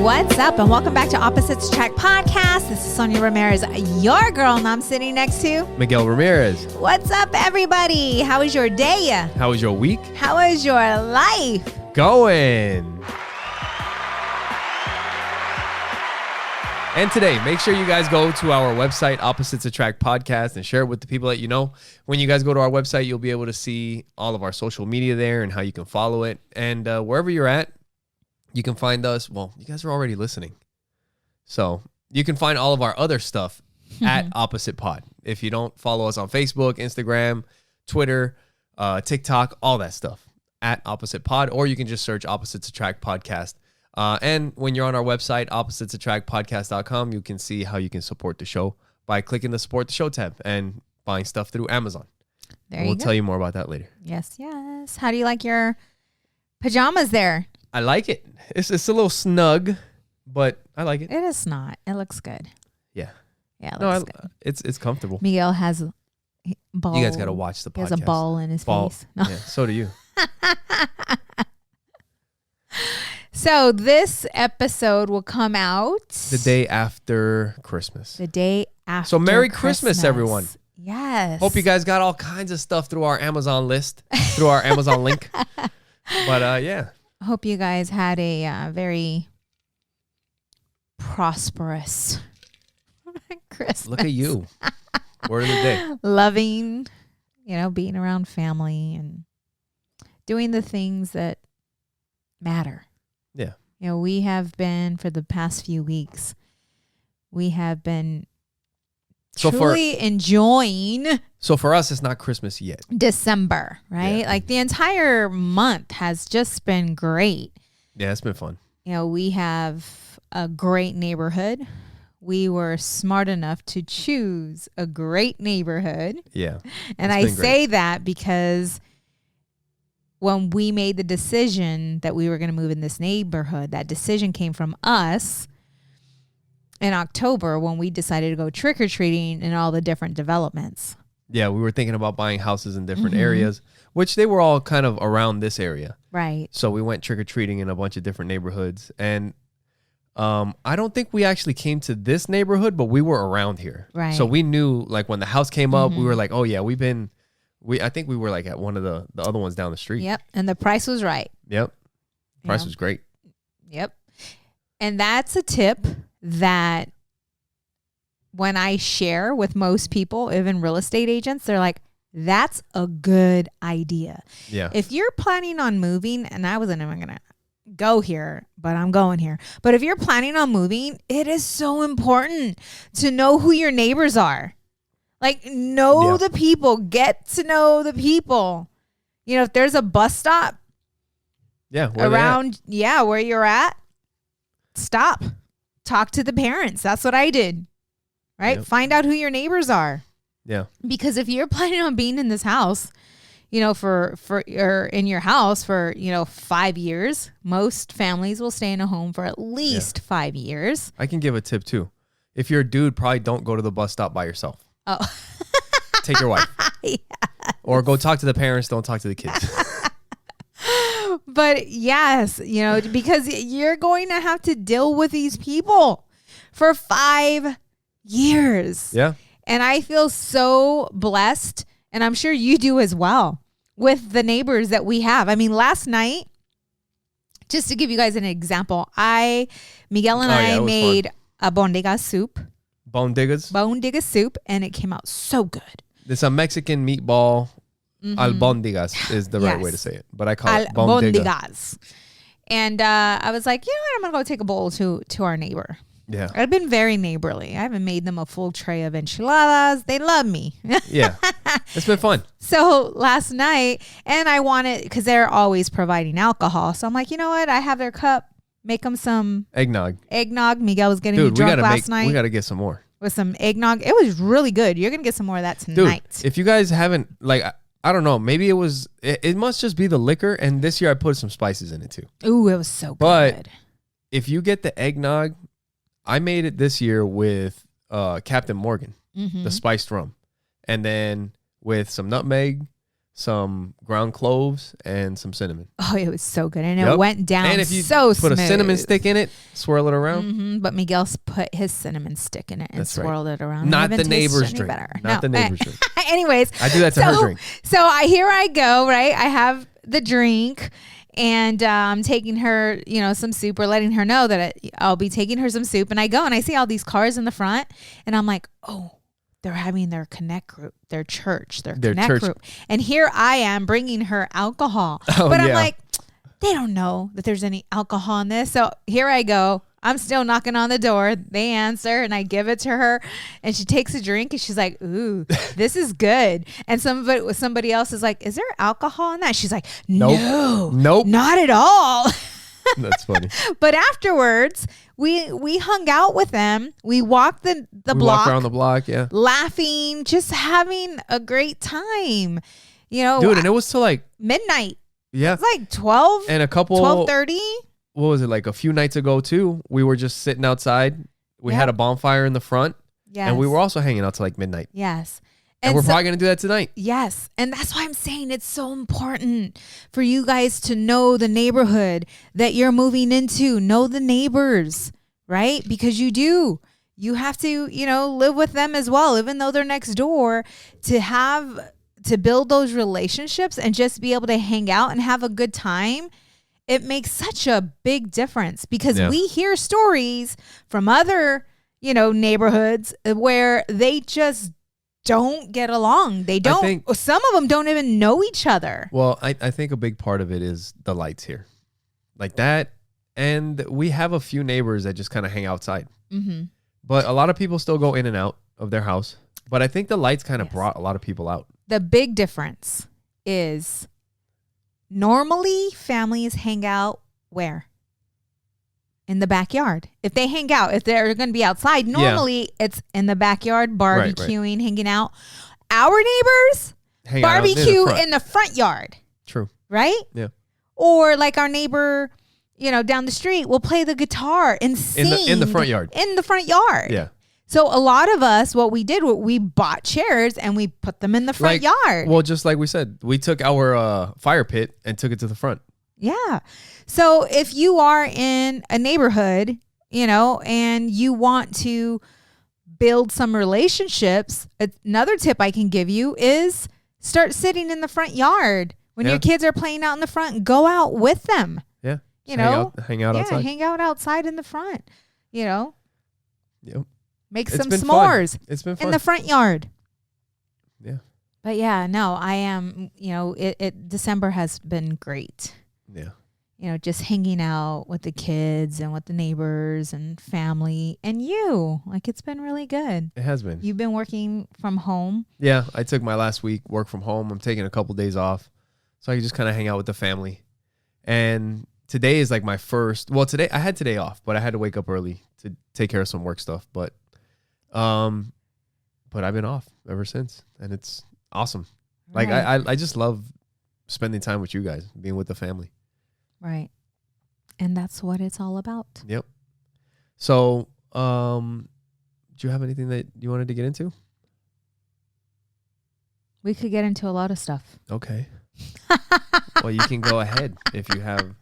What's up? And welcome back to Opposites Attract Podcast. This is Sonja Ramirez, your girl, and I'm sitting next to Miguel Ramirez. What's up, everybody? How was your day? How was your week? How was your life? Going. And today, make sure you guys go to our website, Opposites Attract Podcast, and share it with the people that you know. When you guys go to our website, you'll be able to see all of our social media there and how you can follow it. And wherever you're at, you can find us. Well, you guys are already listening. So you can find all of our other stuff at Opposite Pod. If you don't follow us on Facebook, Instagram, Twitter, TikTok, all that stuff at Opposite Pod, or you can just search Opposites Attract Podcast. And when you're on our website, oppositesattractpodcast.com, you can see how you can support the show by clicking the Support the Show tab and buying stuff through Amazon. We'll tell you more about that later. Yes. How do you like your pajamas there? I like it. It's a little snug, but I like it. It is not. It looks good. Yeah. Yeah, it looks good. It's comfortable. Miguel has a ball. You guys got to watch the podcast. He has a ball in his face. No. Yeah, so do you. So this episode will come out the day after Christmas. The day after. So Merry Christmas, everyone. Yes. Hope you guys got all kinds of stuff through our Amazon list, through our Amazon link. But yeah. Hope you guys had a very prosperous Christmas. Look at you. Word of the day. Loving, being around family and doing the things that matter. Yeah. We have been, for the past few weeks, we have been truly enjoying. So for us, it's not Christmas yet. December, right? Yeah. Like the entire month has just been great. Yeah, it's been fun. We have a great neighborhood. We were smart enough to choose a great neighborhood. Yeah. And I say that because when we made the decision that we were going to move in this neighborhood, that decision came from us in October when we decided to go trick-or-treating in all the different developments. Yeah, we were thinking about buying houses in different areas, which they were all kind of around this area. Right. So we went trick-or-treating in a bunch of different neighborhoods. And I don't think we actually came to this neighborhood, but we were around here. Right. So we knew, like, when the house came up, we were like, oh, yeah, I think we were like at one of the other ones down the street. Yep. And the price was right. Yep. Price was great. Yep. And that's a tip that when I share with most people, even real estate agents, they're like, that's a good idea. Yeah. If you're planning on moving, and I wasn't even going to go here, but I'm going here. But if you're planning on moving, it is so important to know who your neighbors are. Like, know the people, get to know the people. If there's a bus stop around, where you're at, stop. Talk to the parents. That's what I did. Right? Yep. Find out who your neighbors are. Yeah. Because if you're planning on being in this house, or in your house for, 5 years, most families will stay in a home for at least 5 years. I can give a tip too. If you're a dude, probably don't go to the bus stop by yourself. Oh. Take your wife. Yes. Or go talk to the parents. Don't talk to the kids. But yes, because you're going to have to deal with these people for 5 years. Yeah. And I feel so blessed, and I'm sure you do as well, with the neighbors that we have. I mean, last night, just to give you guys an example, Miguel and I made a bondiga soup. Bone diggers soup, and it came out so good. It's a Mexican meatball. Albondigas is the right way to say it, but I call it bondigas. And I was like, I'm gonna go take a bowl to our neighbor. Yeah, I've been very neighborly. I haven't made them a full tray of enchiladas. They love me. Yeah, it's been fun. So last night, and I wanted, because they're always providing alcohol, so I'm like, you know what? I have their cup. Make them some eggnog. Miguel was getting me drunk last night. We got to get some more. With some eggnog. It was really good. You're going to get some more of that tonight. Dude, if you guys haven't, I don't know, maybe it must just be the liquor. And this year I put some spices in it too. Ooh, it was so good. But if you get the eggnog, I made it this year with Captain Morgan, the spiced rum. And then with some nutmeg, some ground cloves, and some cinnamon. Oh, it was so good. And Yep. it went down And if you so put smooth. a cinnamon stick in it, swirl it around. But Miguel's put his cinnamon stick in it and That's right. swirled it around. Not It the even tastes neighbor's any drink. better. Not the neighbor's drink. Anyways. I do that to her drink. So here I go, right? I have the drink. And I'm taking her, some soup, or letting her know that I'll be taking her some soup. And I go and I see all these cars in the front. And I'm like, oh, they're having their connect group, their church, their connect church group. And here I am bringing her alcohol. Oh, but I'm yeah. like, they don't know that there's any alcohol in this. So here I go. I'm still knocking on the door. They answer and I give it to her and she takes a drink and she's like, ooh, this is good. And somebody else is like, is there alcohol in that? She's like, no, Nope. not at all. That's funny. But afterwards, we hung out with them. We walked the We block, walked around the block, yeah. laughing, just having a great time. Dude, and it was till like midnight. yeah. It's like 12, And a couple 12:30. What was it, like a few nights ago too? We were just sitting outside. We had a bonfire in the front. Yes. And we were also hanging out till like midnight. Yes. And we're probably gonna do that tonight. Yes. And that's why I'm saying it's so important for you guys to know the neighborhood that you're moving into. Know the neighbors, right? Because you have to, live with them as well, even though they're next door, to build those relationships and just be able to hang out and have a good time. It makes such a big difference because we hear stories from other, neighborhoods where they just don't get along. They don't. Some of them don't even know each other. Well, I think a big part of it is the lights here. Like that. And we have a few neighbors that just kind of hang outside. Mm-hmm. But a lot of people still go in and out of their house. But I think the lights kind of brought a lot of people out. The big difference is normally families hang out where? In the backyard. If they hang out, if they're going to be outside, normally it's in the backyard, barbecuing, hanging out. Our neighbors barbecue in the front yard. True. Right? Yeah. Or like our neighbor, down the street will play the guitar and sing. In the front yard. In the front yard. Yeah. So a lot of us, what we did, we bought chairs and we put them in the front yard. Well, just like we said, we took our fire pit and took it to the front. Yeah. So if you are in a neighborhood, and you want to build some relationships, another tip I can give you is start sitting in the front yard. When your kids are playing out in the front, go out with them. Yeah. Hang out outside. Hang out outside in the front, Yep. Make some s'mores. It's been fun. In the front yard. Yeah. But yeah, no, I am, December has been great. Yeah. Just hanging out with the kids and with the neighbors and family and you. Like, it's been really good. It has been. You've been working from home. Yeah. I took my last week work from home. I'm taking a couple days off so I can just kind of hang out with the family. And today is like my first, today I had today off, but I had to wake up early to take care of some work stuff. But I've been off ever since, and it's awesome. Like I just love spending time with you guys, being with the family. Right. And that's what it's all about. Yep. So, do you have anything that you wanted to get into? We could get into a lot of stuff. Okay. Well, you can go ahead if you have.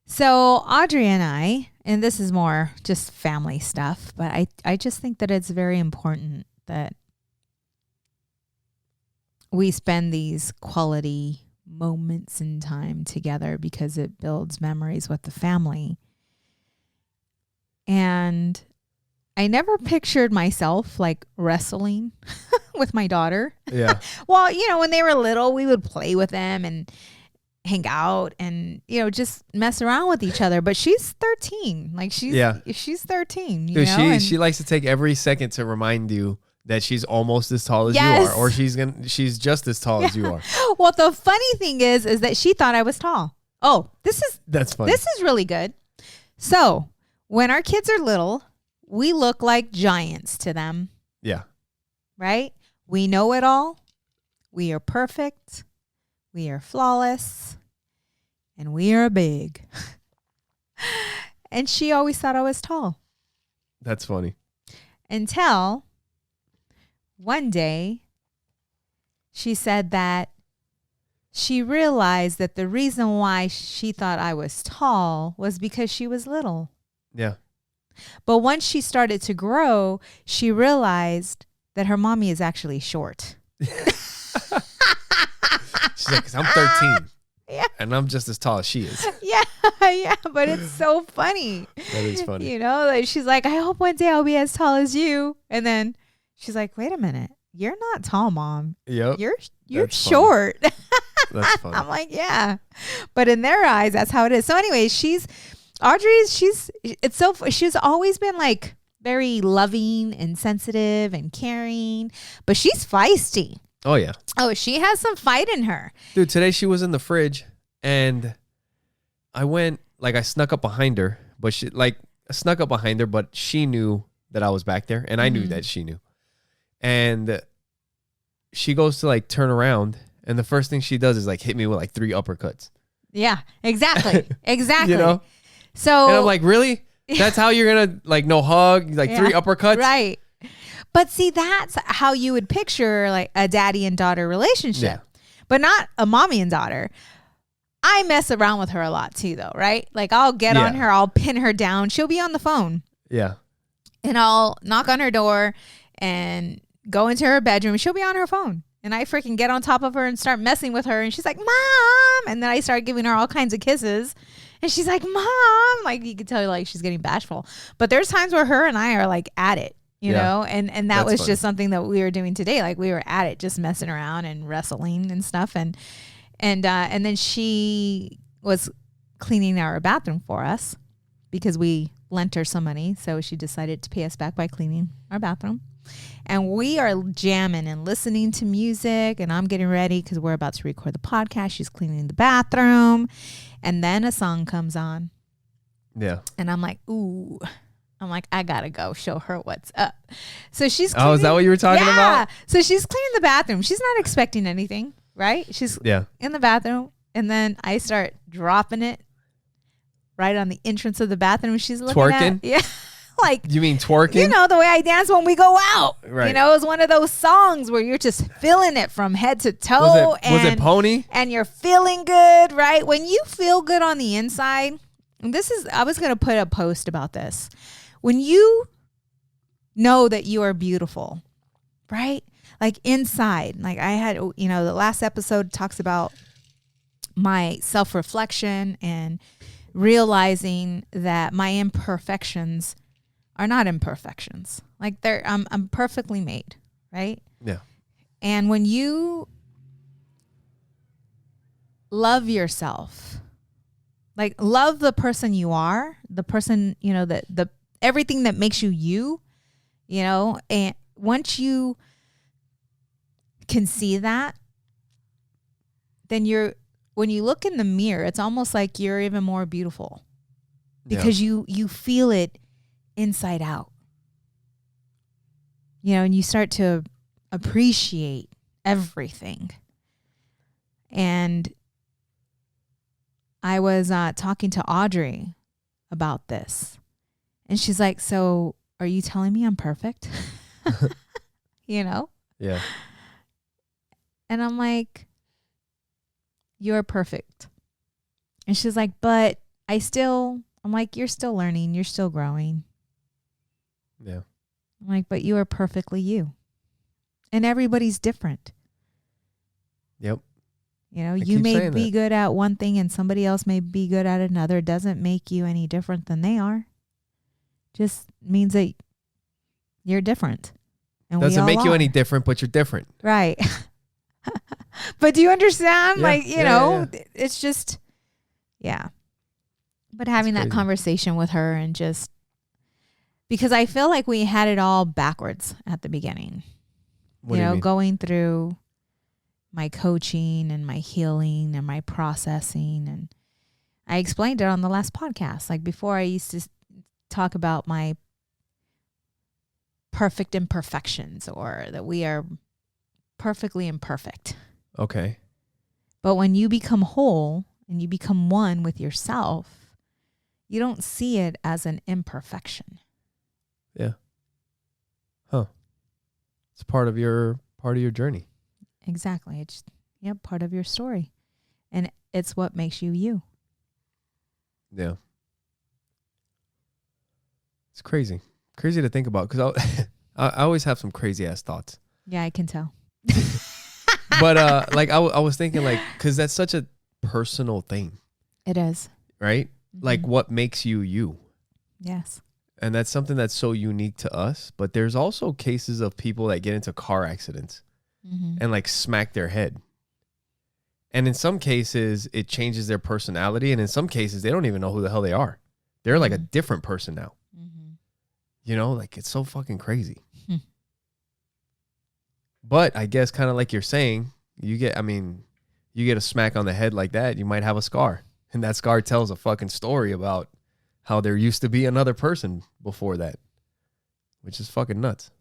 So Audrey and I, and this is more just family stuff, but I just think that it's very important that we spend these quality moments in time together because it builds memories with the family. And I never pictured myself like wrestling with my daughter. Yeah. Well, when they were little, we would play with them and hang out and, just mess around with each other. But she's 13. Like she's 13, Dude, she likes to take every second to remind you that she's almost as tall as you are, or she's just as tall as you are. Well, the funny thing is that she thought I was tall. Oh, that's funny. This is really good. So when our kids are little, we look like giants to them. Yeah. Right? We know it all. We are perfect. We are flawless. And we are big. And she always thought I was tall. That's funny. Until one day she said that she realized that the reason why she thought I was tall was because she was little. Yeah. But once she started to grow, she realized that her mommy is actually short. She's like, 'cause I'm 13. Yeah. And I'm just as tall as she is. Yeah, yeah, but it's so funny. That is funny. You know, like she's like, I hope one day I'll be as tall as you. And then she's like, wait a minute. You're not tall, Mom. Yep. You're That's short. That's funny. I'm like, yeah. But in their eyes, that's how it is. So anyway, she's always been like very loving and sensitive and caring, but she's feisty. Oh, yeah. Oh, she has some fight in her. Dude, today she was in the fridge and I snuck up behind her, but she knew that I was back there and I knew that she knew. And she goes to like turn around and the first thing she does is like hit me with like 3 uppercuts. Yeah, exactly. Exactly. You know? So and I'm like, really? That's how you're going to like no hug, like 3 uppercuts? Right. But see, that's how you would picture like a daddy and daughter relationship, but not a mommy and daughter. I mess around with her a lot too, though, right? Like I'll get on her, I'll pin her down. She'll be on the phone. Yeah. And I'll knock on her door and go into her bedroom. She'll be on her phone. And I freaking get on top of her and start messing with her. And she's like, Mom. And then I start giving her all kinds of kisses. And she's like, Mom. Like you could tell like she's getting bashful. But there's times where her and I are like at it. You know, and that That's was funny. Just something that we were doing today. Like we were at it, just messing around and wrestling and stuff. And then she was cleaning our bathroom for us because we lent her some money. So she decided to pay us back by cleaning our bathroom. And we are jamming and listening to music. And I'm getting ready because we're about to record the podcast. She's cleaning the bathroom. And then a song comes on. Yeah. And I'm like, ooh. I'm like, I gotta go show her what's up. So she's cleaning, is that what you were talking about? So she's cleaning the bathroom. She's not expecting anything, right? She's in the bathroom. And then I start dropping it right on the entrance of the bathroom. She's looking twerking? Like, you mean twerking? You know, the way I dance when we go out. Right. You know, it's one of those songs where you're just feeling it from head to toe. Was it Pony? And you're feeling good, right? When you feel good on the inside, and I was going to put a post about this. When you know that you are beautiful, right? Like inside, like I had, you know, the last episode talks about my self-reflection and realizing that my imperfections are not imperfections. Like I'm perfectly made, right? Yeah. And when you love yourself, like love the person you are, the person, you know, the everything that makes you, you know, and once you can see that, then when you look in the mirror, it's almost like you're even more beautiful because you feel it inside out, you know, and you start to appreciate everything. And I was talking to Audrey about this. And she's like, so are you telling me I'm perfect? You know? Yeah. And I'm like, you're perfect. And she's like, but I'm like, you're still learning. You're still growing. Yeah. I'm like, but you are perfectly you. And everybody's different. Yep. You know, you may be good at one thing and somebody else may be good at another. It doesn't make you any different than they are. Just means that you're different. And doesn't make you any different, but you're different. Right. But do you understand? Yeah. Like, you know, it's just, But having that conversation with her and just, because I feel like we had it all backwards at the beginning. What do you mean? Going through my coaching and my healing and my processing. And I explained it on the last podcast. Like before, I used to talk about my perfect imperfections or that we are perfectly imperfect. Okay. But when you become whole and you become one with yourself, you don't see it as an imperfection. Yeah. Huh. It's part of your journey. Exactly. It's part of your story. And it's what makes you you. Yeah. It's crazy. Crazy to think about because I always have some crazy ass thoughts. Yeah, I can tell. But like I was thinking like because that's such a personal thing. It is. Right? Mm-hmm. Like what makes you you. Yes. And that's something that's so unique to us. But there's also cases of people that get into car accidents and like smack their head. And in some cases, it changes their personality. And in some cases, they don't even know who the hell they are. They're like a different person now. You know, like it's so fucking crazy. But I guess kind of like you're saying, you get a smack on the head like that, you might have a scar. And that scar tells a fucking story about how there used to be another person before that, which is fucking nuts.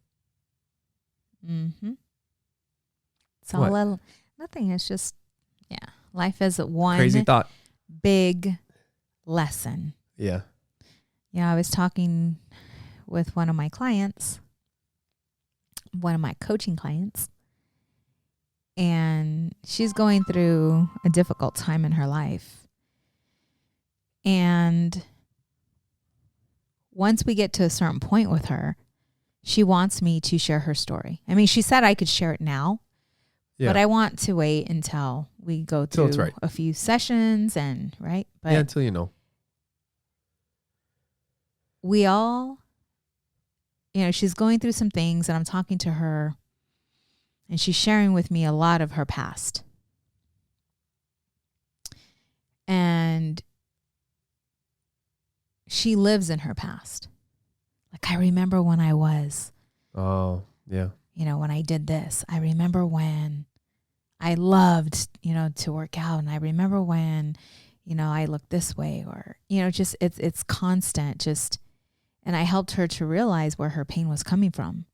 Mm-hmm. It's all nothing. It's just, life is one crazy thought, big lesson. Yeah. Yeah, I was talking with one of my coaching clients, and she's going through a difficult time in her life. And once we get to a certain point with her, she wants me to share her story. I mean, she said I could share it now, but I want to wait until we go through a few sessions and But until you know. We all, she's going through some things, and I'm talking to her, and she's sharing with me a lot of her past. And she lives in her past. Like, I remember when I was. Oh, yeah. When I did this. I remember when I loved, to work out. And I remember when, I looked this way, or, just it's constant. And I helped her to realize where her pain was coming from.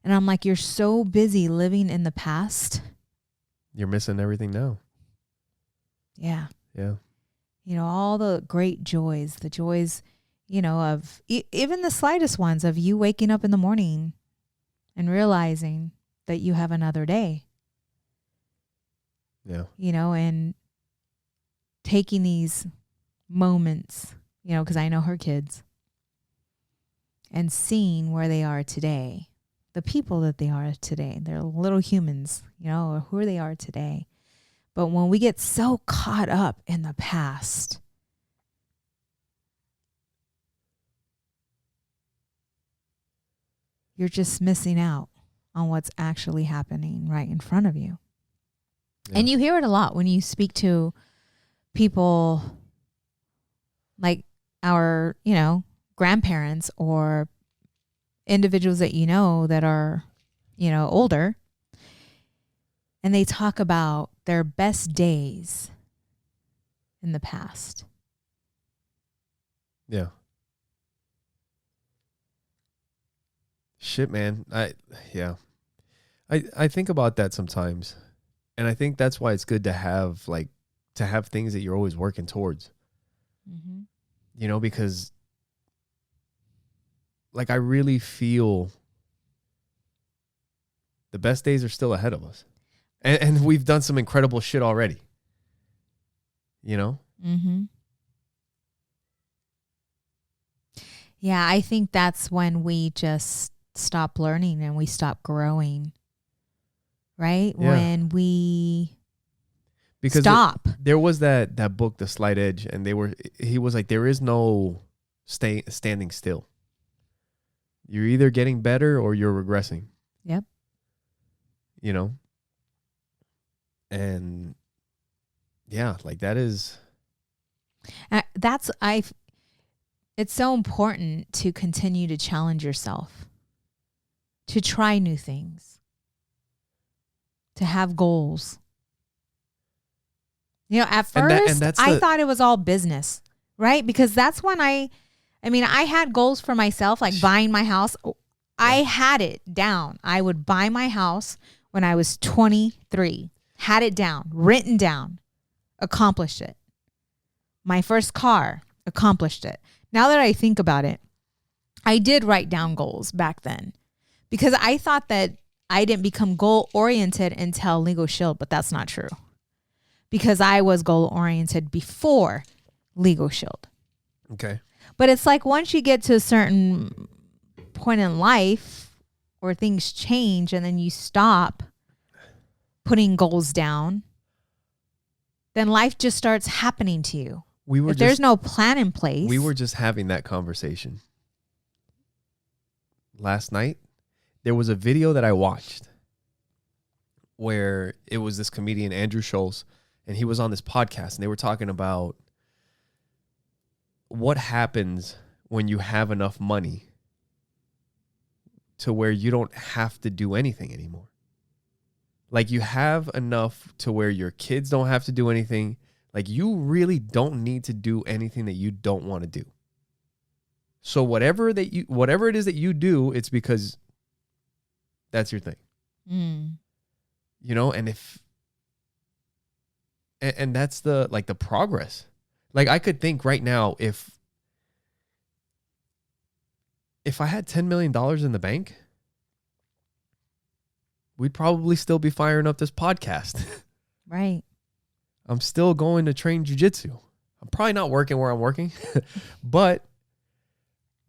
And I'm like, you're so busy living in the past. You're missing everything now. Yeah. Yeah. All the great joys, of even the slightest ones of you waking up in the morning and realizing that you have another day. Yeah. And taking these moments, because I know her kids, and seeing where they are today, the people that they are today. They're little humans, or who they are today. But when we get so caught up in the past, you're just missing out on what's actually happening right in front of you. Yeah. And you hear it a lot when you speak to people like our, grandparents or individuals that that are, older. And they talk about their best days in the past. Yeah. Shit, man. I think about that sometimes. And I think that's why it's good to have things that you're always working towards. Mm-hmm. Because like I really feel the best days are still ahead of us. And we've done some incredible shit already. Mm-hmm. Yeah, I think that's when we just stop learning and we stop growing. Right? Yeah. When we stop. There was that book, The Slight Edge, and he was like, there is no standing still. You're either getting better or you're regressing. Yep. And yeah, like that is. It's so important to continue to challenge yourself, to try new things, to have goals. At first, I thought it was all business, right? Because that's when I had goals for myself, like buying my house. I had it down. I would buy my house when I was 23. Had it down, written down, accomplished it. My first car, accomplished it. Now that I think about it, I did write down goals back then because I thought that I didn't become goal oriented until Legal Shield, but that's not true because I was goal oriented before Legal Shield. Okay. But it's like once you get to a certain point in life where things change and then you stop putting goals down, then life just starts happening to you. If there's no plan in place. We were just having that conversation last night. There was a video that I watched where it was this comedian, Andrew Schulz, and he was on this podcast and they were talking about what happens when you have enough money to where you don't have to do anything anymore. Like you have enough to where your kids don't have to do anything. Like you really don't need to do anything that you don't want to do. So whatever it is that you do, it's because that's your thing. You know, and that's the progress. Like I could think right now if I had $10 million in the bank, we'd probably still be firing up this podcast. Right. I'm still going to train jiu-jitsu. I'm probably not working where I'm working, but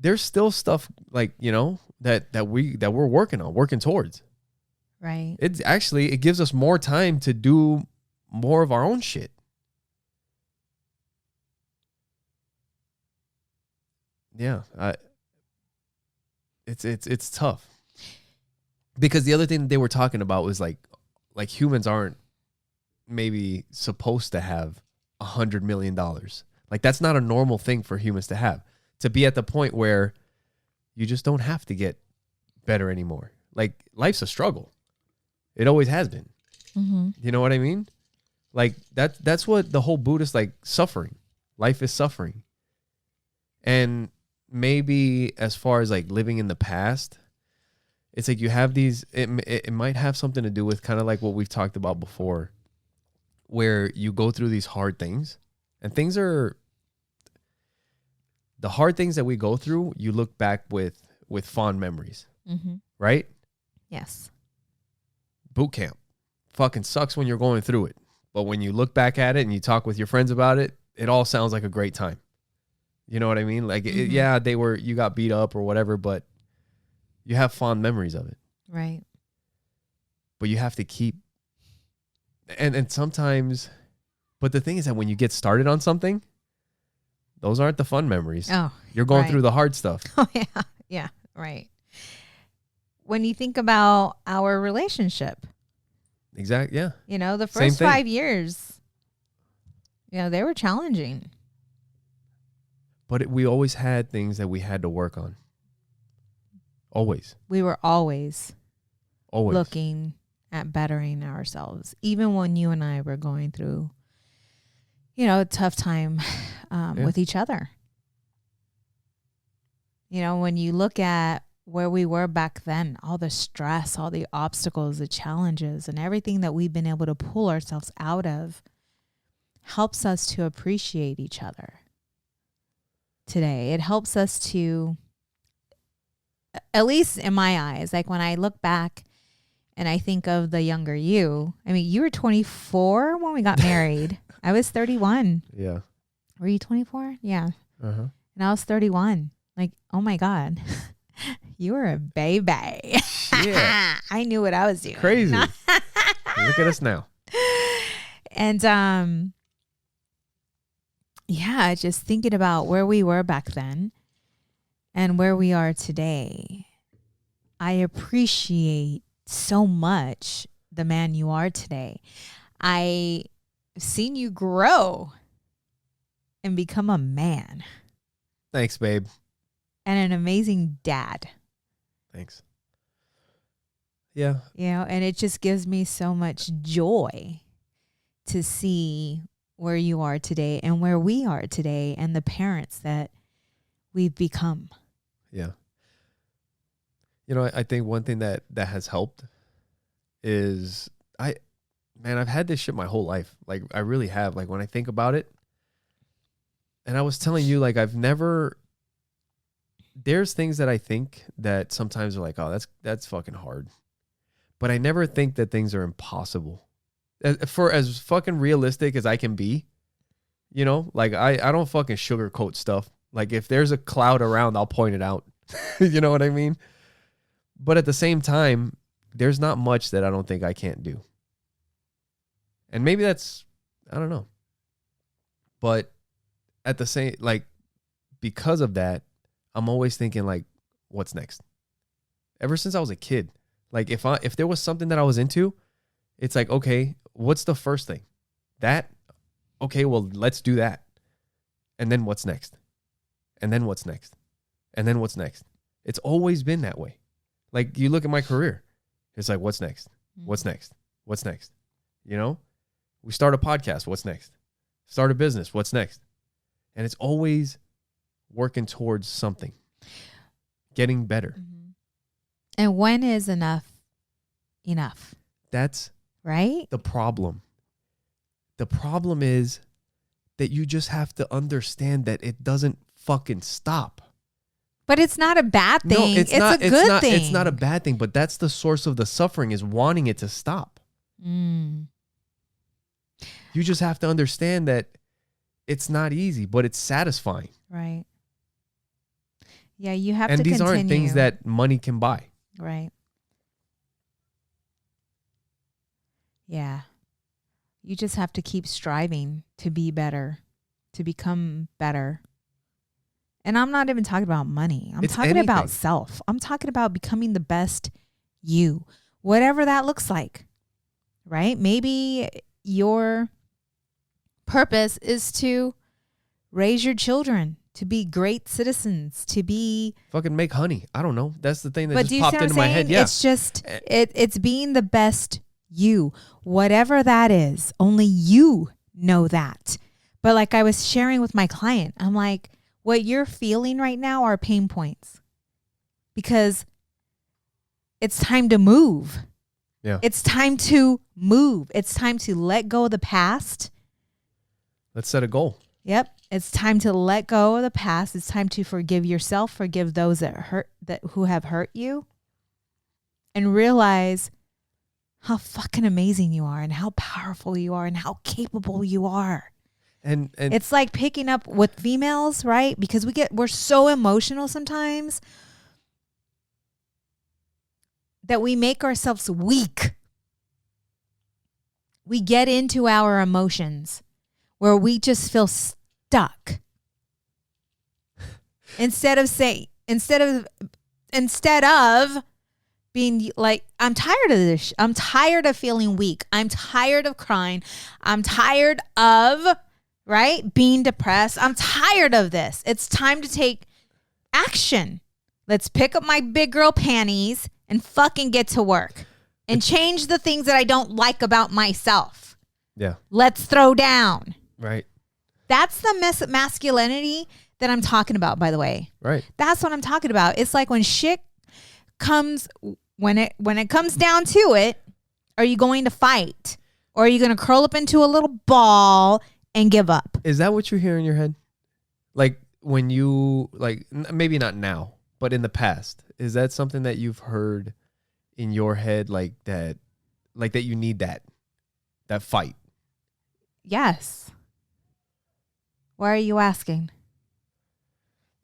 there's still stuff like, you know, that we're working towards. Right. It gives us more time to do more of our own shit. Yeah, it's tough. Because the other thing that they were talking about was like humans aren't maybe supposed to have $100 million. Like that's not a normal thing for humans to have. To be at the point where you just don't have to get better anymore. Like life's a struggle. It always has been. Mm-hmm. You know what I mean? Like that's what the whole Buddhist like suffering. Life is suffering. And maybe as far as like living in the past, it's like you have these, it might have something to do with kind of like what we've talked about before, where you go through these hard things and the hard things that we go through, you look back with fond memories, right? Yes. Boot camp fucking sucks when you're going through it. But when you look back at it and you talk with your friends about it, it all sounds like a great time. You know what I mean? Like, you got beat up or whatever, but you have fond memories of it. Right. But you have to keep, and sometimes, but the thing is that when you get started on something, those aren't the fun memories. Oh, you're going through the hard stuff. Oh, yeah. Yeah. Right. When you think about our relationship. Exactly. Yeah. You know, the first 5 years, you know, they were challenging. But we always had things that we had to work on. Always. We were always Always looking at bettering ourselves. Even when you and I were going through, you know, a tough time with each other. You know, when you look at where we were back then, all the stress, all the obstacles, the challenges, and everything that we've been able to pull ourselves out of helps us to appreciate each other today. It helps us to, at least in my eyes, like when I look back and I think of the younger you, I mean, you were 24 when we got married. I was 31. Yeah. Were you 24? Yeah. Uh-huh. And I was 31. Like, oh my God. You were a baby. Yeah. I knew what I was doing. Crazy. Look at us now. And yeah, just thinking about where we were back then and where we are today. I appreciate so much the man you are today. I've seen you grow and become a man. Thanks, babe. And an amazing dad. Thanks. Yeah. You know, and it just gives me so much joy to see where you are today and where we are today and the parents that we've become. Yeah. You know, I think one thing that has helped is I've had this shit my whole life. Like I really have. Like when I think about it, and I was telling you, like there's things that I think that sometimes are like, oh, that's fucking hard. but I never think that things are impossible. For as fucking realistic as I can be, you know, like I don't fucking sugarcoat stuff. Like if there's a cloud around, I'll point it out. You know what I mean? But at the same time, there's not much that I don't think I can't do. And maybe that's, I don't know. But at the same, like, because of that, I'm always thinking like, what's next? Ever since I was a kid, like if there was something that I was into, it's like, okay, what's the first thing? That, okay, well, let's do that. And then what's next? And then what's next? And then what's next? It's always been that way. Like you look at my career, it's like, what's next? What's next? What's next? You know, we start a podcast. What's next? Start a business. What's next? And it's always working towards something, getting better. Mm-hmm. And when is enough? That's right. The problem. The problem is that you just have to understand that it doesn't fucking stop. But it's not a bad thing. No, it's not, a good thing. It's not a bad thing, but that's the source of the suffering, is wanting it to stop. Mm. You just have to understand that it's not easy, but it's satisfying. Right. Yeah, you have and to these continue. aren't things that money can buy. Right. Yeah. You just have to keep striving to be better, to become better. And I'm not even talking about money. I'm talking about self. I'm talking about becoming the best you, whatever that looks like, right? Maybe your purpose is to raise your children, to be great citizens, to be... Fucking make honey. I don't know. That's the thing that but just popped into my head. Yeah. It's just, it's being the best you, whatever that is. Only you know that. But like I was sharing with my client, I'm like, what you're feeling right now are pain points because it's time to move. Yeah. It's time to move. It's time to let go of the past. Let's set a goal. Yep. It's time to let go of the past. It's time to forgive yourself, forgive those who have hurt you, and realize how fucking amazing you are and how powerful you are and how capable you are. And it's like picking up with females, right? Because we're so emotional sometimes that we make ourselves weak. We get into our emotions where we just feel stuck. Instead of being like, I'm tired of this. I'm tired of feeling weak. I'm tired of crying. I'm tired of, right, being depressed. I'm tired of this. It's time to take action. Let's pick up my big girl panties and fucking get to work and change the things that I don't like about myself. Yeah. Let's throw down. Right. That's the masculinity that I'm talking about, by the way. Right. That's what I'm talking about. It's like when shit comes, when it comes down to it, are you going to fight? Or are you going to curl up into a little ball and give up? Is that what you hear in your head? Like when you, like, maybe not now, but in the past, is that something that you've heard in your head, like that you need that fight? Yes. Why are you asking?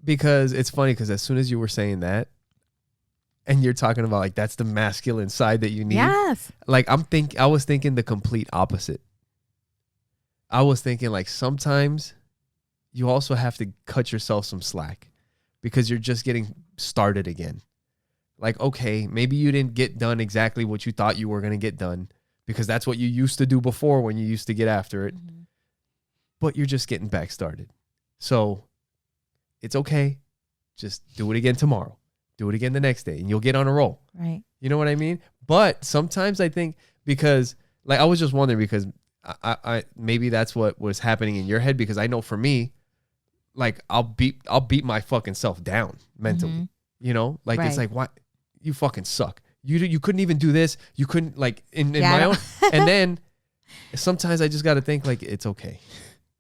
Because it's funny, because as soon as you were saying that, and you're talking about like that's the masculine side that you need. Yes. Like I was thinking the complete opposite. I was thinking like sometimes you also have to cut yourself some slack because you're just getting started again. Like, okay, maybe you didn't get done exactly what you thought you were going to get done because that's what you used to do before when you used to get after it. Mm-hmm. But you're just getting back started. So it's okay. Just do it again tomorrow. Do it again the next day and you'll get on a roll. Right. You know what I mean? But sometimes I think because like I was just wondering because I maybe that's what was happening in your head, because I know for me, like I'll beat my fucking self down mentally. Mm-hmm. You know? Like It's like, what? You fucking suck. You couldn't even do this. You couldn't like in my own. And then sometimes I just got to think like it's okay.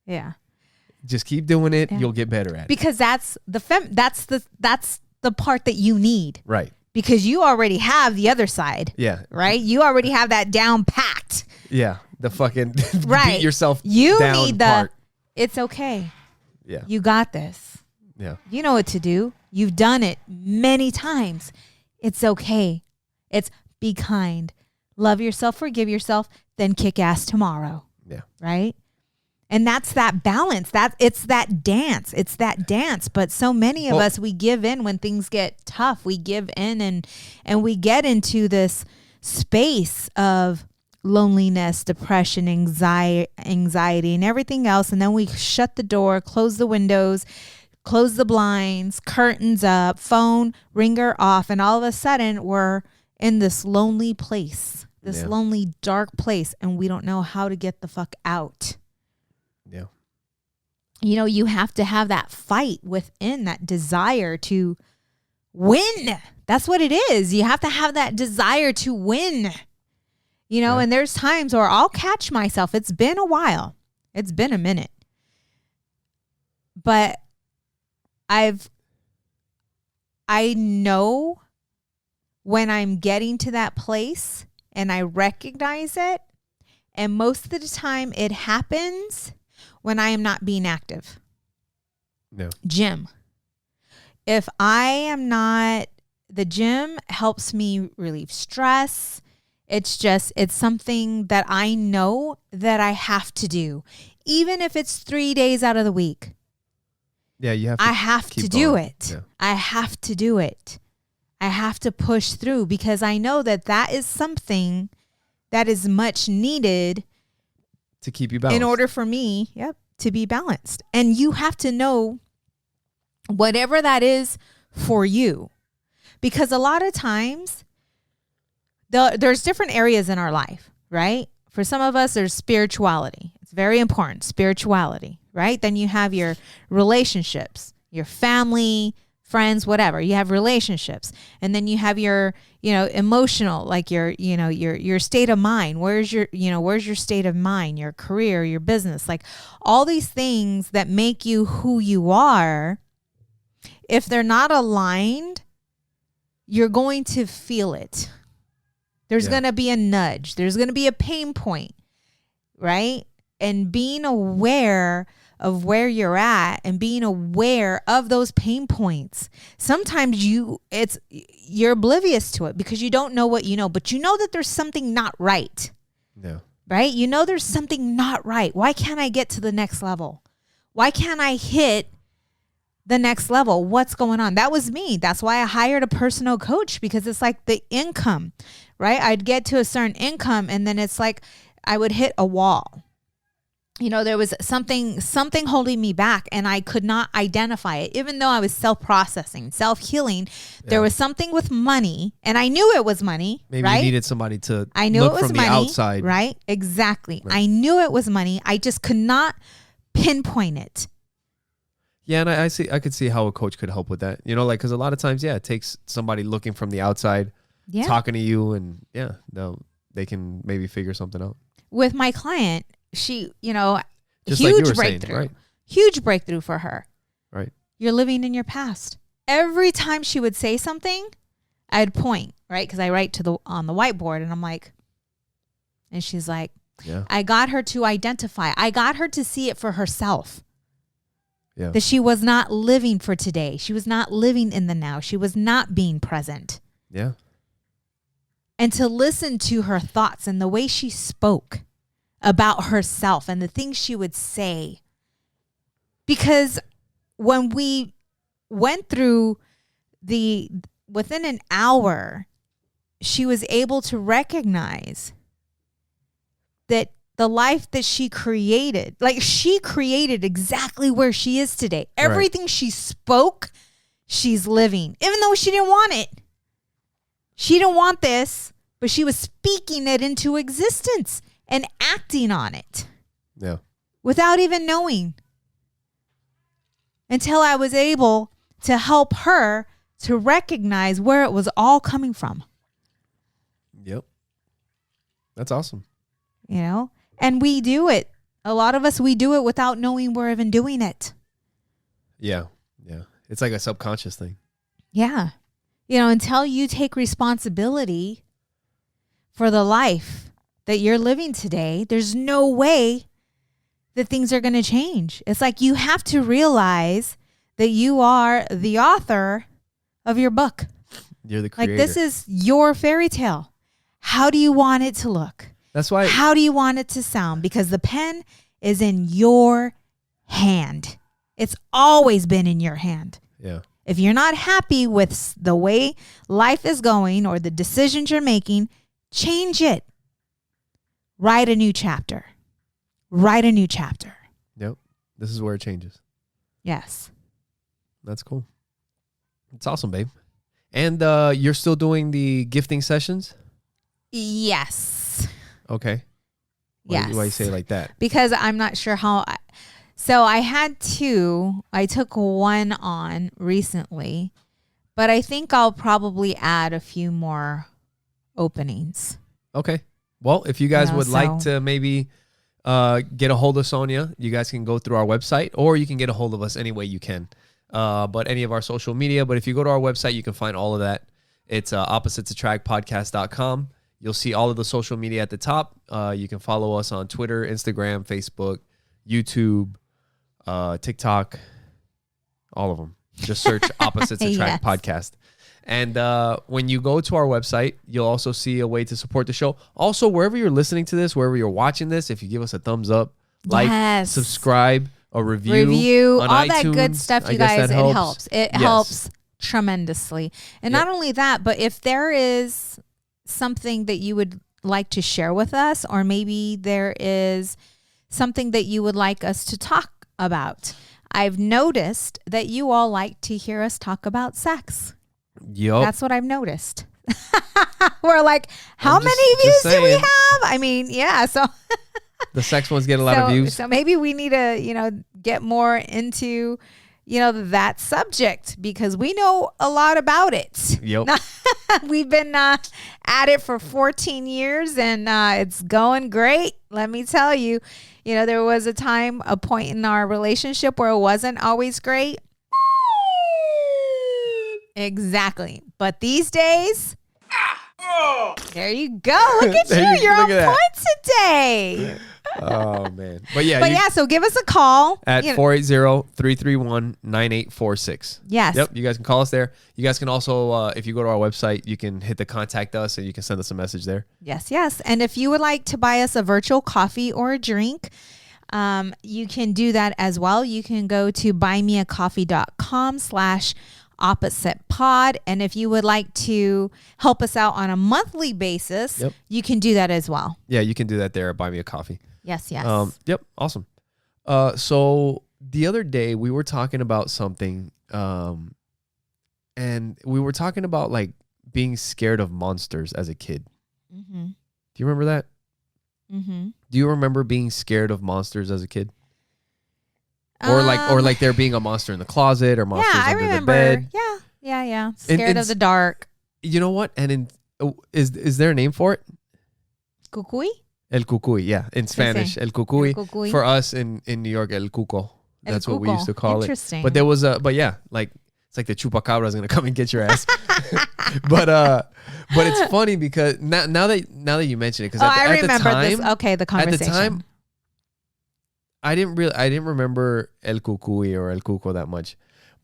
Yeah. Just keep doing it. Yeah. You'll get better at it. Because that's the part that you need. Right. because you already have the other side. Yeah. Right? You already have that down packed. Yeah. The fucking Right. beat yourself You down need the part. it's okay. Yeah. You got this. Yeah. You know what to do. You've done it many times. It's okay. It's be kind. Love yourself, forgive yourself, then kick ass tomorrow. Yeah. Right? And that's that balance. It's that dance. It's that dance. But so many of us, we give in when things get tough. We give in and we get into this space of loneliness, depression, anxiety, and everything else. And then we shut the door, close the windows, close the blinds, curtains up, phone, ringer off. And all of a sudden we're in this lonely place, this lonely, dark place. And we don't know how to get the fuck out. Yeah. You know, you have to have that fight within, that desire to win. That's what it is. You have to have that desire to win. You know, and there's times where I'll catch myself. It's been a while. It's been a minute. But I know when I'm getting to that place and I recognize it. And most of the time it happens when I am not being active. No. Gym. If I am not, the gym helps me relieve stress. It's something that I know that I have to do. Even if it's 3 days out of the week. Yeah, you have to. I have to do it. Yeah. I have to do it. I have to push through because I know that is something that is much needed To keep you balanced. in order for me, to be balanced. And you have to know whatever that is for you. Because a lot of times there's different areas in our life, right? For some of us, there's spirituality. It's very important, spirituality, right? Then you have your relationships, your family, friends, whatever. You have relationships. And then you have your, emotional, like your state of mind. Where's your state of mind, your career, your business, like all these things that make you who you are. If they're not aligned, you're going to feel it. There's going to be a nudge. There's going to be a pain point, right? And being aware of where you're at and being aware of those pain points. Sometimes you're oblivious to it because you don't know what you know, but you know that there's something not right. Yeah. Right? You know there's something not right. Why can't I get to the next level? Why can't I hit the next level? What's going on? That was me. That's why I hired a personal coach, because it's like the income, right? I'd get to a certain income and then it's like I would hit a wall. There was something holding me back and I could not identify it. Even though I was self-processing, self-healing, there was something with money and I knew it was money. Maybe right? you needed somebody to I knew look it was from money, the outside. Right? Exactly. Right. I knew it was money. I just could not pinpoint it. Yeah, and I could see how a coach could help with that. Because a lot of times, it takes somebody looking from the outside, talking to you, and they can maybe figure something out. With my client, she, Just like you huge were breakthrough. saying, right? Huge breakthrough for her. Right. You're living in your past. Every time she would say something, I'd point, right? Because I write on the whiteboard and I'm like, and she's like, I got her to identify. I got her to see it for herself. Yeah. That she was not living for today. She was not living in the now. She was not being present. Yeah. And to listen to her thoughts and the way she spoke about herself and the things she would say. Because when we went through within an hour, she was able to recognize that the life that she created, like she created exactly where she is today. Everything she spoke, she's living, even though she didn't want it. She didn't want this, but she was speaking it into existence and acting on it. Yeah. Without even knowing. Until I was able to help her to recognize where it was all coming from. Yep. That's awesome. And we do it. A lot of us, we do it without knowing we're even doing it. Yeah. Yeah. It's like a subconscious thing. Yeah. until you take responsibility for the life that you're living today, there's no way that things are going to change. It's like you have to realize that you are the author of your book. You're the creator. Like, this is your fairy tale. How do you want it to look? That's why. How do you want it to sound? Because the pen is in your hand. It's always been in your hand. Yeah. If you're not happy with the way life is going or the decisions you're making, change it. Write a new chapter. Write a new chapter. Yep. This is where it changes. Yes. That's cool. It's awesome, babe. And you're still doing the gifting sessions? Yes. Okay. Yes. Why you say it like that? Because I'm not sure how. So I had two. I took one on recently, but I think I'll probably add a few more openings. Okay. Well, if you guys would like to maybe get a hold of Sonja, you guys can go through our website, or you can get a hold of us any way you can. But any of our social media. But if you go to our website, you can find all of that. It's oppositesattractpodcast.com. You'll see all of the social media at the top. You can follow us on Twitter, Instagram, Facebook, YouTube, TikTok, all of them. Just search Opposites Attract Podcast. And when you go to our website, you'll also see a way to support the show. Also, wherever you're listening to this, wherever you're watching this, if you give us a thumbs up, like, subscribe, a review on all iTunes, that good stuff, you guys, it helps. It helps tremendously. And not only that, but if there is something that you would like to share with us, or maybe there is something that you would like us to talk about. I've noticed that you all like to hear us talk about sex. Yep. That's what I've noticed. We're like, how many views do we have? I mean, yeah. So the sex ones get a lot of views. So maybe we need to, get more into, that subject, because we know a lot about it. Yep. We've been at it for 14 years and it's going great. Let me tell you, there was a point in our relationship where it wasn't always great. Exactly. But these days, there you go. Look at you. You're on point today. Oh, man. But yeah, so give us a call. At 480-331-9846. Yes. Yep, you guys can call us there. You guys can also, if you go to our website, you can hit the contact us and you can send us a message there. Yes. And if you would like to buy us a virtual coffee or a drink, you can do that as well. You can go to buymeacoffee.com/oppositepod. And if you would like to help us out on a monthly basis, you can do that as well. Yeah, you can do that there at Buy Me a Coffee. Yes. Yep, awesome. So the other day we were talking about something, and we were talking about like being scared of monsters as a kid. Mm-hmm. Do you remember that? Mm-hmm. Do you remember being scared of monsters as a kid? Or like there being a monster in the closet or monsters under the bed? Yeah. Scared of the dark. You know what? And is there a name for it? Cucuy? El cucuy, yeah. In Spanish, el cucuy. El cucuy. For us in New York, el cuco. That's what we used to call it. Interesting. But there was but yeah, like it's like the chupacabra is gonna come and get your ass. but it's funny because now that you mention it, because I remember the time, this. Okay, the conversation. At the time, I didn't remember el cucuy or el cuco that much,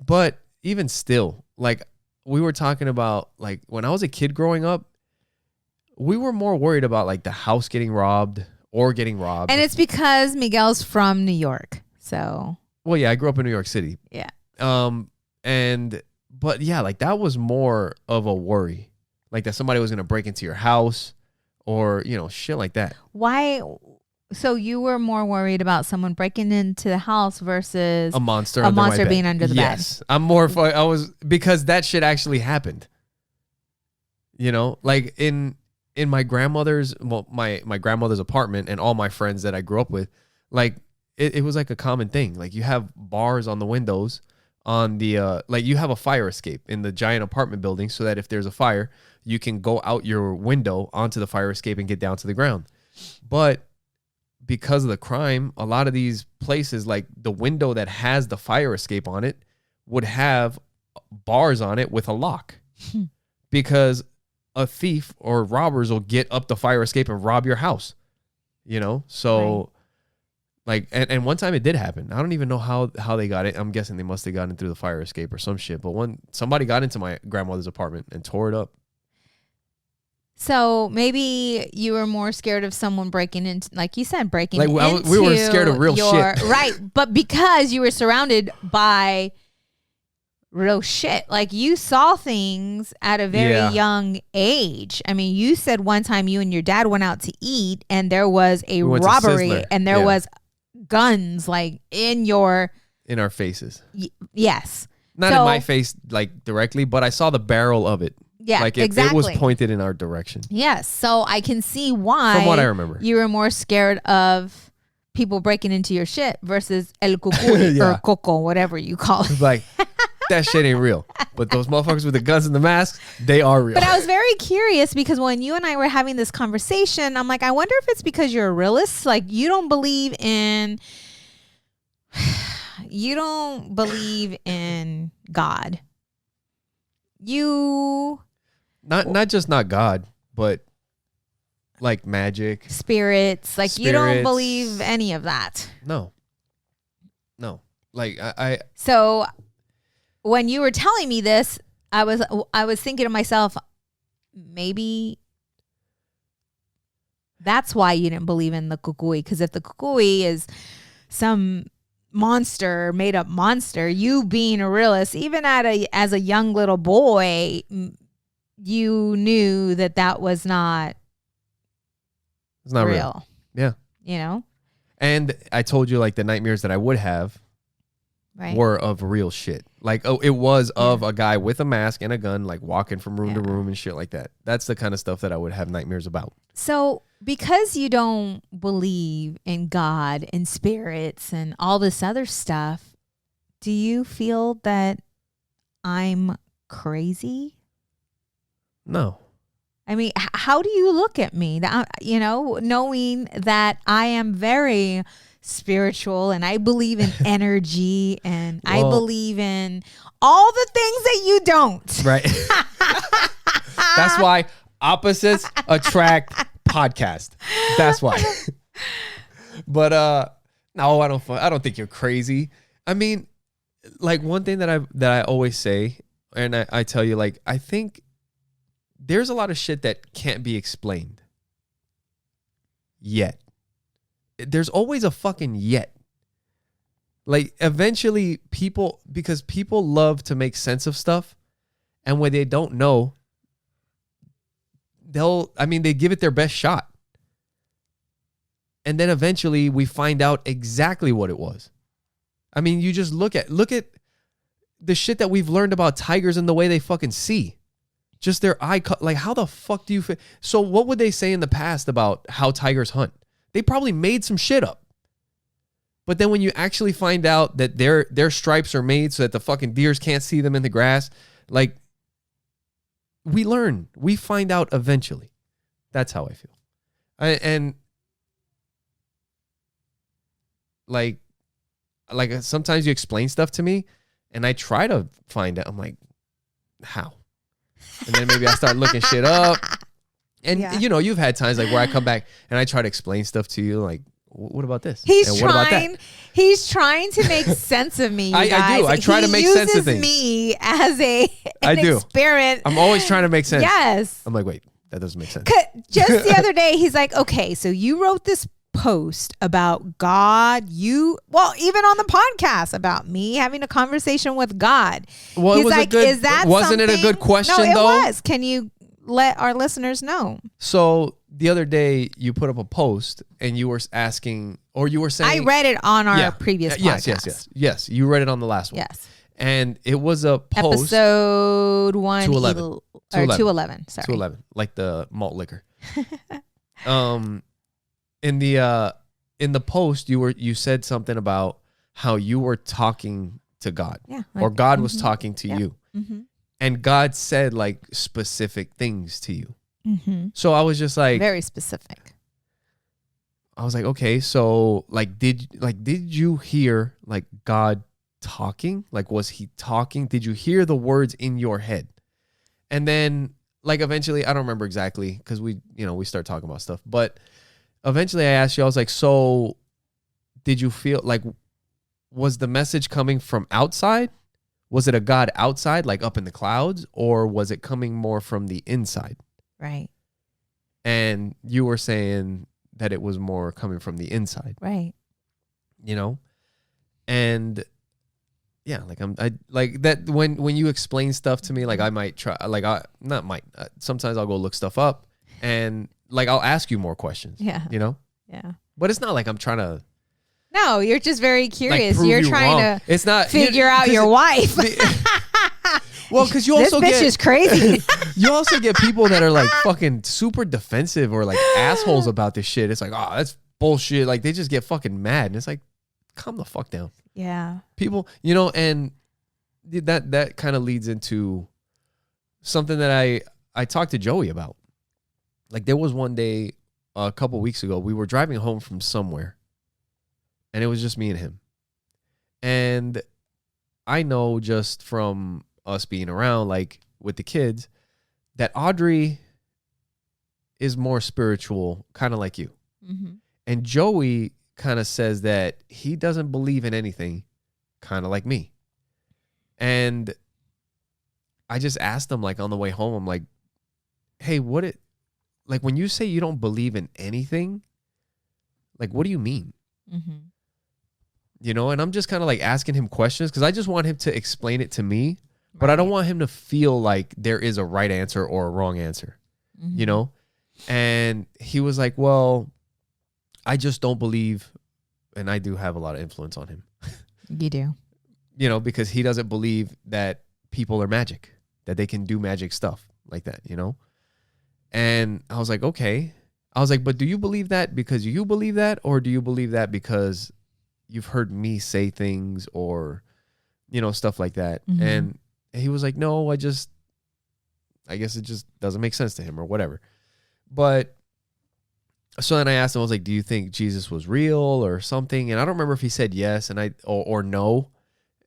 but even still, like we were talking about, like when I was a kid growing up, we were more worried about like the house getting robbed or getting robbed. And it's because Miguel's from New York. So. Well, yeah, I grew up in New York City. Yeah. But yeah, like that was more of a worry, like that somebody was going to break into your house or, shit like that. Why? So you were more worried about someone breaking into the house versus a monster being under the bed. Yes. I was, because that shit actually happened. Like in my grandmother's, my grandmother's apartment and all my friends that I grew up with, like it was like a common thing. Like you have bars on the windows on the, like you have a fire escape in the giant apartment building so that if there's a fire, you can go out your window onto the fire escape and get down to the ground. But because of the crime, a lot of these places, like the window that has the fire escape on it, would have bars on it with a lock. because a thief or robbers will get up the fire escape and rob your house, you know? So like, and one time it did happen. I don't even know how they got it. I'm guessing they must have gotten through the fire escape or some shit. But somebody got into my grandmother's apartment and tore it up. So maybe you were more scared of someone breaking into, like you said, breaking into we were scared of real shit. Right. But because you were surrounded by real shit, like you saw things at a very young age. I mean, you said one time you and your dad went out to eat and there was a robbery and there was guns like in our faces. Yes. Not in my face like directly, but I saw the barrel of it. Yeah, like exactly. It was pointed in our direction. Yes. So I can see why, from what I remember, you were more scared of people breaking into your shit versus el cucuy or coco, whatever you call it. Like, that shit ain't real. But those motherfuckers with the guns and the masks, they are real. But I was very curious because when you and I were having this conversation, I'm like, I wonder if it's because you're a realist. Like, you don't believe in God. You... Not just not God, but like magic, spirits. Like you don't believe any of that. No. Like I. So when you were telling me this, I was thinking to myself, maybe that's why you didn't believe in the cucuy. Because if the cucuy is some monster, made up monster, you being a realist, even as a young little boy, you knew that was not real. Yeah. You know? And I told you like the nightmares that I would have were of real shit. Like, it was of a guy with a mask and a gun, like walking from room to room and shit like that. That's the kind of stuff that I would have nightmares about. So because you don't believe in God and spirits and all this other stuff, do you feel that I'm crazy? No. I mean, how do you look at me? You know, knowing that I am very spiritual and I believe in energy and I believe in all the things that you don't. Right. That's why opposites attract podcast. That's why. But no, I don't think you're crazy. I mean, like one thing that I always say, and I tell you, like, I think there's a lot of shit that can't be explained yet. There's always a fucking yet. Like eventually because people love to make sense of stuff, and when they don't know, they give it their best shot. And then eventually we find out exactly what it was. I mean, you just look at the shit that we've learned about tigers and the way they fucking see. Just their eye cut. Like, how the fuck do you fit? So what would they say in the past about how tigers hunt? They probably made some shit up. But then when you actually find out that their stripes are made so that the fucking deers can't see them in the grass, like, we find out eventually. That's how I feel. And like sometimes you explain stuff to me and I try to find out. I'm like, how? And then maybe I start looking shit up. And, you know, you've had times like where I come back and I try to explain stuff to you. Like, what about this? He's trying to make sense of me. I do. I try to make sense of things. Me as an experiment. I'm always trying to make sense. Yes. I'm like, wait, that doesn't make sense. Just the other day, he's like, okay, so you wrote this post about God. Even on the podcast about me having a conversation with God. Well, he's like, wasn't it a good question though? No, it was. Can you let our listeners know? So the other day you put up a post and you were asking, or you were saying, I read it on our previous podcast. Yes. You read it on the last one. Yes. And it was a post. Episode 211. 211. Sorry. 211. Like the malt liquor. In the post you said something about how you were talking to God. Yeah. Or God was talking to you. Mm-hmm. And God said like specific things to you. Mm-hmm. So I was just like, very specific. I was like, okay, so like did you hear like God talking? Like, was he talking? Did you hear the words in your head? And then like eventually, I don't remember exactly because we start talking about stuff. But eventually I asked you, I was like, so did you feel like, was the message coming from outside? Was it a God outside, like up in the clouds, or was it coming more from the inside? Right. And you were saying that it was more coming from the inside. Right. You know? And yeah, like I like that when you explain stuff to me, like I might try, like sometimes I'll go look stuff up and like I'll ask you more questions. Yeah. You know? Yeah. But it's not like I'm trying to. No, you're just very curious. Like, you're you trying wrong. to it's not, figure out your wife. Well, because you this also bitch is crazy. You also get people that are like fucking super defensive or like assholes about this shit. It's like, oh, that's bullshit. Like they just get fucking mad. And it's like, calm the fuck down. Yeah. People, and that kind of leads into something that I talked to Joey about. Like there was one day a couple weeks ago, we were driving home from somewhere and it was just me and him. And I know just from us being around, like with the kids, that Audrey is more spiritual, kind of like you. Mm-hmm. And Joey kind of says that he doesn't believe in anything, kind of like me. And I just asked him, like on the way home, I'm like, hey, like when you say you don't believe in anything, like what do you mean? Mm-hmm. And I'm just kind of like asking him questions because I just want him to explain it to me, but I don't want him to feel like there is a right answer or a wrong answer, And he was like, well, I just don't believe, and I do have a lot of influence on him. You do. Because he doesn't believe that people are magic, that they can do magic stuff like that, And I was like, okay. I was like, but do you believe that because you believe that, or do you believe that because you've heard me say things or, stuff like that? Mm-hmm. And he was like, no, I guess it just doesn't make sense to him or whatever. But so then I asked him, I was like, do you think Jesus was real or something? And I don't remember if he said yes or no.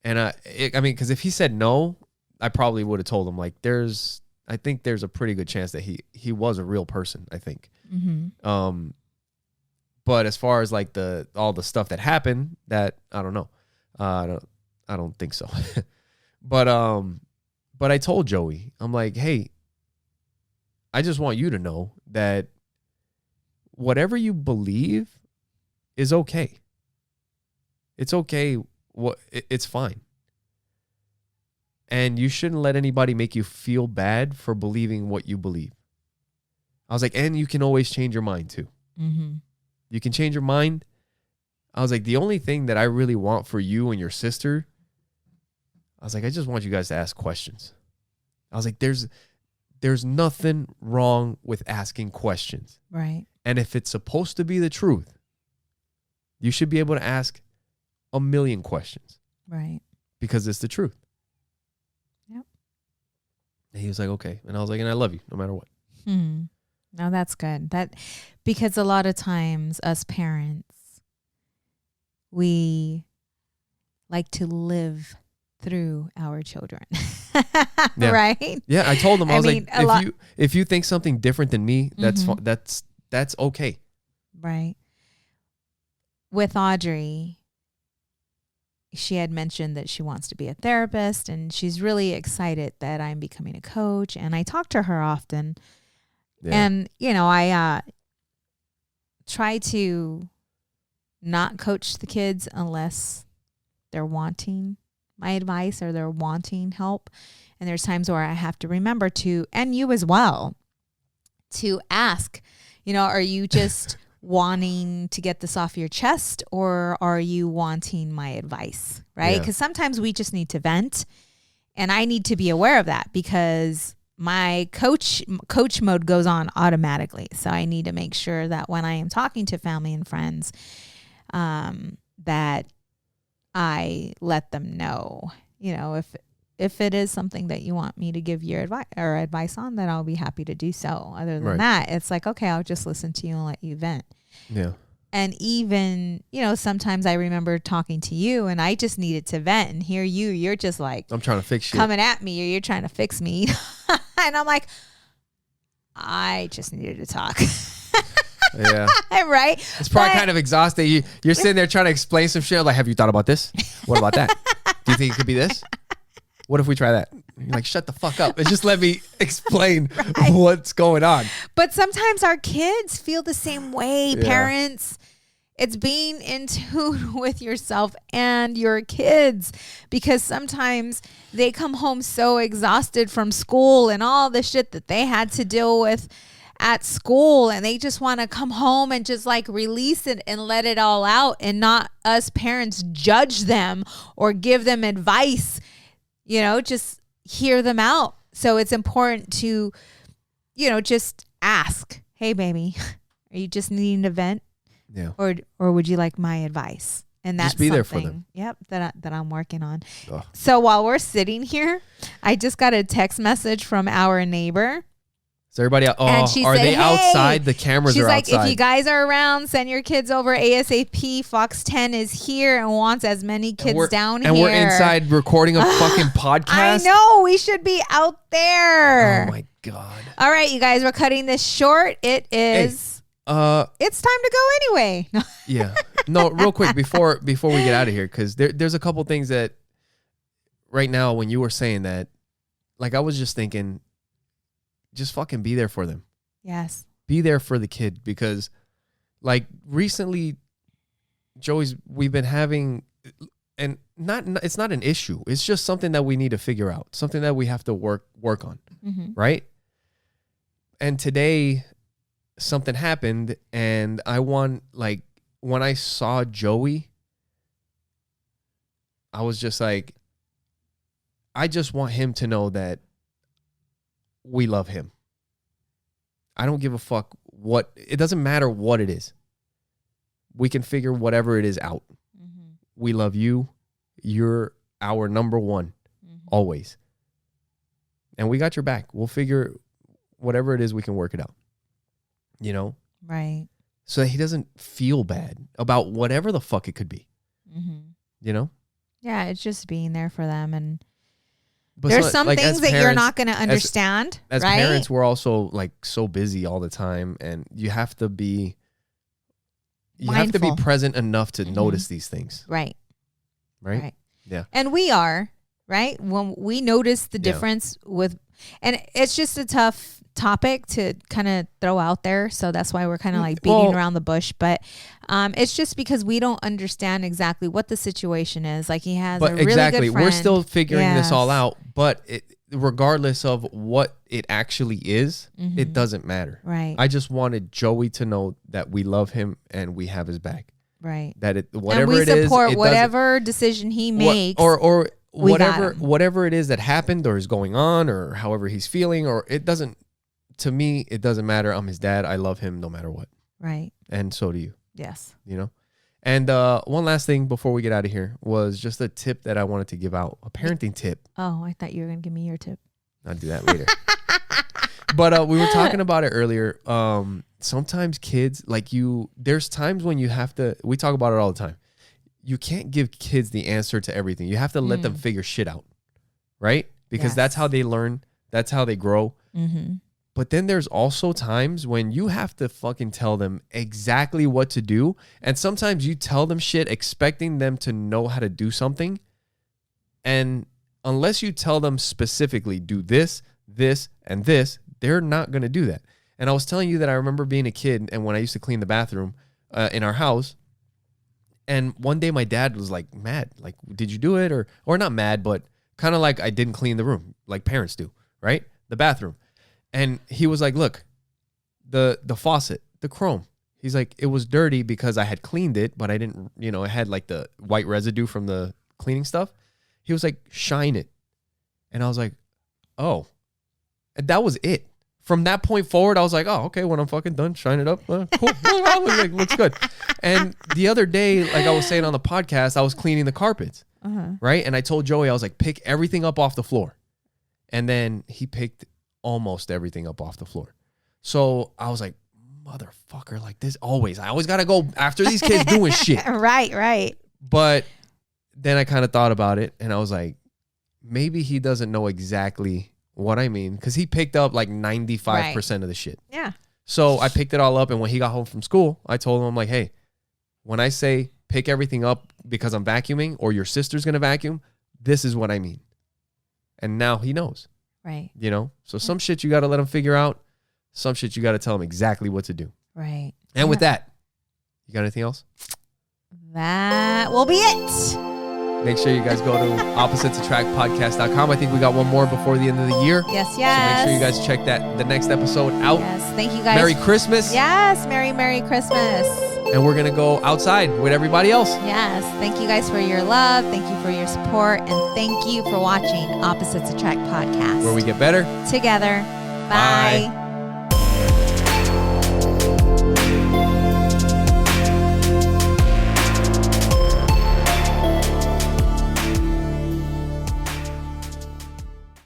And I mean, because if he said no, I probably would have told him like, I think there's a pretty good chance that he was a real person, I think. Mm-hmm. But as far as like all the stuff that happened, that I don't know. I don't think so. But I told Joey, I'm like, hey, I just want you to know that whatever you believe is okay. It's okay. It's fine. And you shouldn't let anybody make you feel bad for believing what you believe. I was like, and you can always change your mind too. Mm-hmm. You can change your mind. I was like, the only thing that I really want for you and your sister, I was like, I just want you guys to ask questions. I was like, there's nothing wrong with asking questions. Right. And if it's supposed to be the truth, you should be able to ask a million questions. Right. Because it's the truth. Yep. And he was like, okay. And I was like, and I love you no matter what. No, that's good. Because a lot of times us parents, we like to live through our children. Yeah. Right? Yeah, I told him, I was mean, like, if you think something different than me, that's Mm-hmm. that's okay. Right. With Audrey, she had mentioned that she wants to be a therapist, and she's really excited that I'm becoming a coach. And I talk to her often. Yeah. And, I try to not coach the kids unless they're wanting my advice or they're wanting help. And there's times where I have to remember to, and you as well, to ask, are you just wanting to get this off your chest, or are you wanting my advice? Right? Because sometimes we just need to vent, and I need to be aware of that because my coach mode goes on automatically. So I need to make sure that when I am talking to family and friends, that I let them know, if it is something that you want me to give your advice on, then I'll be happy to do so. Other than that, it's like, okay, I'll just listen to you and let you vent. Yeah. And even, sometimes I remember talking to you and I just needed to vent, and here you're just like, I'm trying to fix you. Coming at me, or you're trying to fix me. And I'm like, I just needed to talk. Yeah. Right? It's probably kind of exhausting. You're sitting there trying to explain some shit. Like, have you thought about this? What about that? Do you think it could be this? What if we try that? You're like, shut the fuck up and just let me explain what's going on. But sometimes our kids feel the same way, parents. It's being in tune with yourself and your kids, because sometimes they come home so exhausted from school and all the shit that they had to deal with at school, and they just want to come home and just like release it and let it all out, and not us parents judge them or give them advice, just hear them out. So it's important to, just ask, hey baby, are you just needing to vent? Yeah. Or would you like my advice? And that's just be there for them. Yep, that I'm working on. Ugh. So while we're sitting here, I just got a text message from our neighbor. So everybody, and she are said, they outside? The cameras are outside. She's like, if you guys are around, send your kids over ASAP. Fox 10 is here and wants as many kids down here. And we're inside recording a fucking podcast. I know. We should be out there. Oh my God. All right, you guys, we're cutting this short. It is. It's time to go anyway. Yeah. No, real quick before we get out of here, because there's a couple things that right now when you were saying that, like I was just thinking, just fucking be there for them. Yes. Be there for the kid, because like recently, we've been having, and it's not an issue. It's just something that we need to figure out, something that we have to work on. Mm-hmm. Right. And today something happened, and when I saw Joey, I was just like, I just want him to know that we love him. I don't give a fuck it doesn't matter what it is. We can figure whatever it is out. Mm-hmm. We love you. You're our number one, always. And we got your back. We'll figure whatever it is, we can work it out. Right. So that he doesn't feel bad about whatever the fuck it could be. Mm-hmm. Yeah, it's just being there for them. And but there's some things that you're not going to understand. As right? parents, we're also like so busy all the time, and you have to be present enough to notice these things. Right. Yeah. And we are, right? When we notice the difference and it's just a tough topic to kind of throw out there, so that's why we're kind of like beating around the bush, but it's just because we don't understand exactly what the situation is. Like, he has a really good friend. We're still figuring this all out, but regardless of what it actually is, it doesn't matter. Right. I just wanted Joey to know that we love him and we have his back. Right. That whatever it is, we support whatever decision he makes, or whatever it is that happened or is going on, or however he's feeling, or it doesn't. To me, it doesn't matter. I'm his dad. I love him no matter what. Right. And so do you. Yes. And one last thing before we get out of here was just a tip that I wanted to give out. A parenting tip. Oh, I thought you were going to give me your tip. I'll do that later. But we were talking about it earlier. Sometimes kids, there's times when you have to, we talk about it all the time. You can't give kids the answer to everything. You have to let them figure shit out. Right? Because that's how they learn. That's how they grow. Mm-hmm. But then there's also times when you have to fucking tell them exactly what to do. And sometimes you tell them shit expecting them to know how to do something. And unless you tell them specifically, do this, this, and this, they're not going to do that. And I was telling you that I remember being a kid, and when I used to clean the bathroom in our house, and one day my dad was like mad. Like, did you do it? Or not mad, but kind of like I didn't clean the room like parents do, right? The bathroom. And he was like, look, the faucet, the chrome. He's like, it was dirty because I had cleaned it, but I didn't, it had like the white residue from the cleaning stuff. He was like, shine it. And I was like, oh. And that was it. From that point forward, I was like, oh, okay, when I'm fucking done, shine it up. Cool. Like, looks good. And the other day, like I was saying on the podcast, I was cleaning the carpets, right? And I told Joey, I was like, pick everything up off the floor. And then he picked almost everything up off the floor. So I was like, motherfucker, like this always. I always got to go after these kids doing shit. Right. But then I kind of thought about it, and I was like, maybe he doesn't know exactly what I mean, because he picked up like 95% of the shit. Yeah. So I picked it all up, and when he got home from school, I told him, I'm like, hey, when I say pick everything up because I'm vacuuming or your sister's going to vacuum, this is what I mean. And now he knows. Right. You know? So some shit you got to let him figure out. Some shit you got to tell him exactly what to do. Right. And with that, you got anything else? That will be it. Make sure you guys go to oppositesattractpodcast.com. I think we got one more before the end of the year. Yes. So make sure you guys check the next episode out. Yes. Thank you guys. Merry Christmas. Yes. Merry Christmas. And we're going to go outside with everybody else. Yes. Thank you guys for your love. Thank you for your support. And thank you for watching Opposites Attract Podcast. Where we get better together. Bye.